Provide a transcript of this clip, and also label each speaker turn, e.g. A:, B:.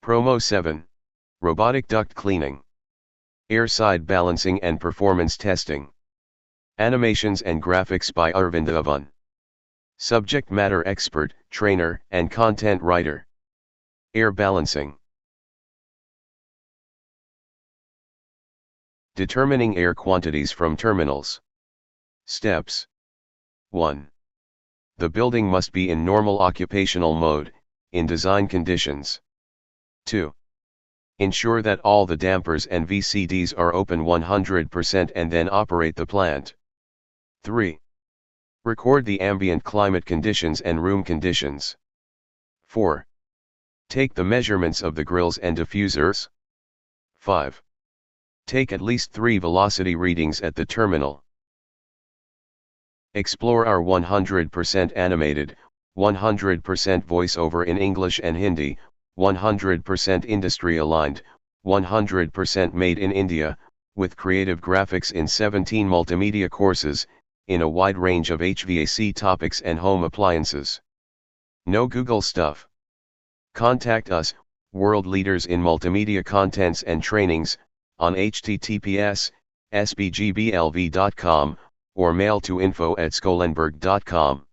A: Promo 7. Robotic duct cleaning. Air side balancing and performance testing. Animations and graphics by Arvind Avan. Subject matter expert, trainer, and content writer. Air balancing. Determining air quantities from terminals. Steps. 1. The building must be in normal occupational mode, in design conditions. 2. Ensure that all the dampers and VCDs are open 100% and then operate the plant. 3. Record the ambient climate conditions and room conditions. 4. Take the measurements of the grills and diffusers. 5. Take at least 3 velocity readings at the terminal. Explore our 100% animated, 100% voiceover in English and Hindi, 100% industry aligned, 100% made in India, with creative graphics in 17 multimedia courses, in a wide range of HVAC topics and home appliances. No Google stuff. Contact us, world leaders in multimedia contents and trainings, on https://sbgblv.com, or mail to info@skolenberg.com.